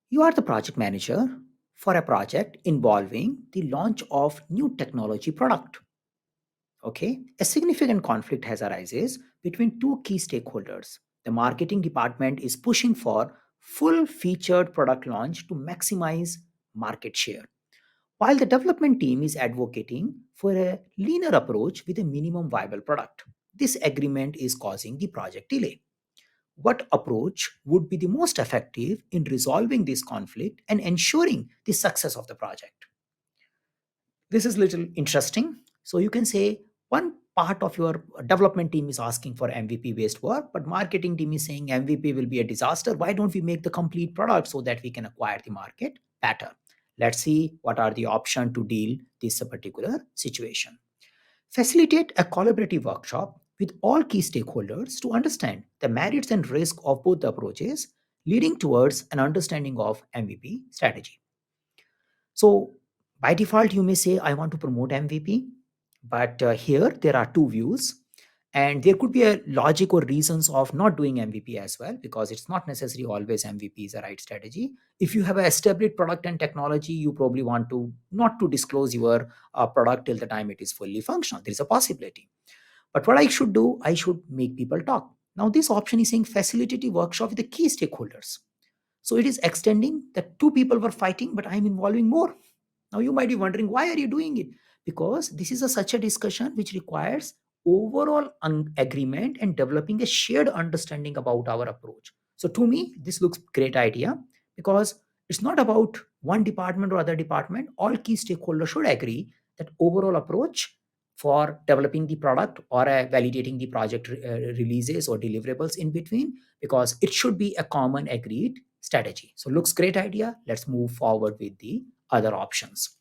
You are the project manager for a project involving the launch of new technology product. Okay, a significant conflict has arises between two key stakeholders. The marketing department is pushing for full featured product launch to maximize market share, while the development team is advocating for a leaner approach with a minimum viable product. This agreement is causing the project delay. What approach would be the most effective in resolving this conflict and ensuring the success of the project? This is little interesting. So you can say one part of your development team is asking for MVP based work, but marketing team is saying MVP will be a disaster. Why don't we make the complete product so that we can acquire the market better? Let's see what are the options to deal this particular situation. Facilitate a collaborative workshop with all key stakeholders to understand the merits and risk of both the approaches, leading towards an understanding of MVP strategy. So, by default, you may say, I want to promote MVP, but here there are two views. And there could be a logic or reasons of not doing MVP as well, because it's not necessarily always MVP is a right strategy. If you have an established product and technology, you probably want to not to disclose your product till the time it is fully functional. There is a possibility. But what I should do, I should make people talk. Now, this option is saying facilitative workshop with the key stakeholders. So it is extending that two people were fighting, but I'm involving more. Now you might be wondering, why are you doing it? Because this is such a discussion which requires overall agreement and developing a shared understanding about our approach. So to me, this looks great idea because it's not about one department or other department. All key stakeholders should agree that overall approach for developing the product or validating the project releases or deliverables in between, because it should be a common agreed strategy. So looks great idea. Let's move forward with the other options.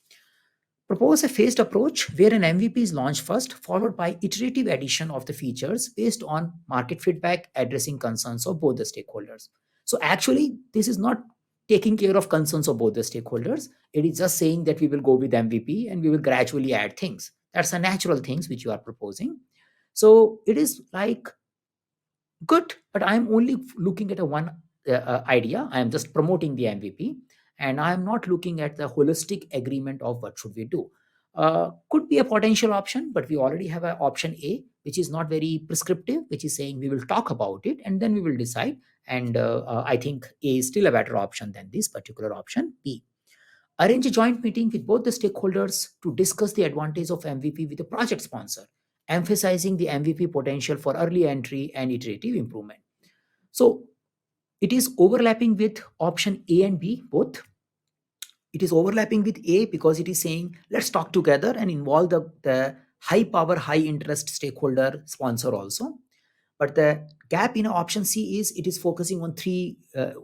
Propose a phased approach where an MVP is launched first, followed by iterative addition of the features based on market feedback, addressing concerns of both the stakeholders. So actually, this is not taking care of concerns of both the stakeholders. It is just saying that we will go with MVP and we will gradually add things. That's a natural things which you are proposing. So it is like good, but I'm only looking at a one idea. I am just promoting the MVP, and I'm not looking at the holistic agreement of what should we do. Could be a potential option, but we already have an option A, which is not very prescriptive, which is saying we will talk about it and then we will decide. And I think A is still a better option than this particular option B. Arrange a joint meeting with both the stakeholders to discuss the advantage of MVP with the project sponsor, emphasizing the MVP potential for early entry and iterative improvement. So it is overlapping with option A and B both. It is overlapping with A because it is saying let's talk together and involve the high power, high interest stakeholder sponsor also. But the gap in option C is it is focusing on three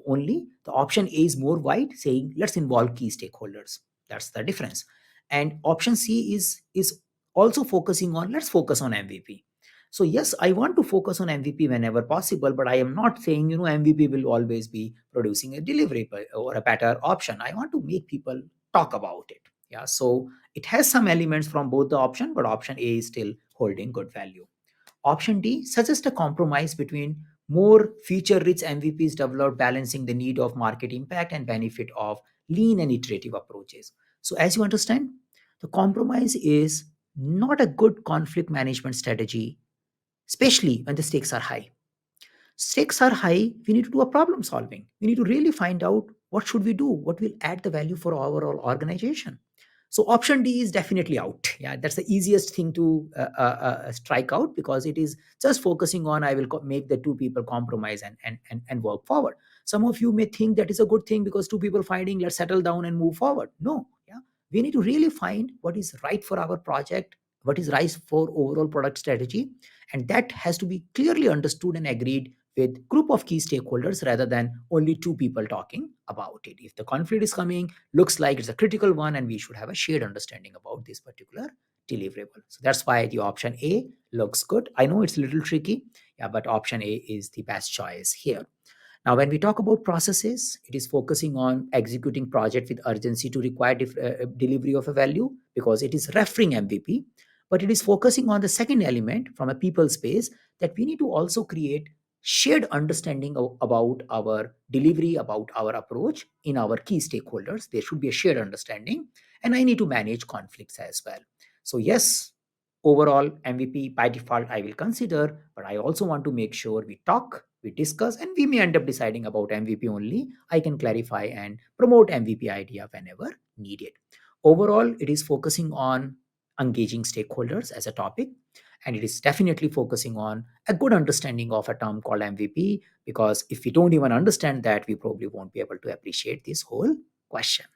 only. The option A is more wide, saying let's involve key stakeholders. That's the difference. And option C is also focusing on let's focus on MVP. So yes, I want to focus on MVP whenever possible, but I am not saying MVP will always be producing a delivery or a better option. I want to make people talk about it. Yeah, so it has some elements from both the option, but option A is still holding good value. Option D suggests a compromise between more feature-rich MVPs developed, balancing the need of market impact and benefit of lean and iterative approaches. So as you understand, the compromise is not a good conflict management strategy, especially when the stakes are high. Stakes are high, we need to do a problem solving. We need to really find out what should we do, what will add the value for our overall organization. So option D is definitely out. Yeah, that's the easiest thing to strike out because it is just focusing on I will make the two people compromise and work forward. Some of you may think that is a good thing because two people fighting, let's settle down and move forward. No, yeah, we need to really find what is right for our project, what is right for overall product strategy, and that has to be clearly understood and agreed with group of key stakeholders rather than only two people talking about it. If the conflict is coming, looks like it's a critical one and we should have a shared understanding about this particular deliverable. So that's why the option A looks good. I know it's a little tricky, yeah, but option A is the best choice here. Now, when we talk about processes, it is focusing on executing project with urgency to require delivery of a value because it is referring MVP, but it is focusing on the second element from a people space that we need to also create shared understanding about our delivery, about our approach in our key stakeholders. There should be a shared understanding, and I need to manage conflicts as well. So, yes, overall MVP by default I will consider, but I also want to make sure we talk, we discuss, and we may end up deciding about MVP only. I can clarify and promote MVP idea whenever needed. Overall, it is focusing on engaging stakeholders as a topic, and it is definitely focusing on a good understanding of a term called MVP, because if we don't even understand that, we probably won't be able to appreciate this whole question.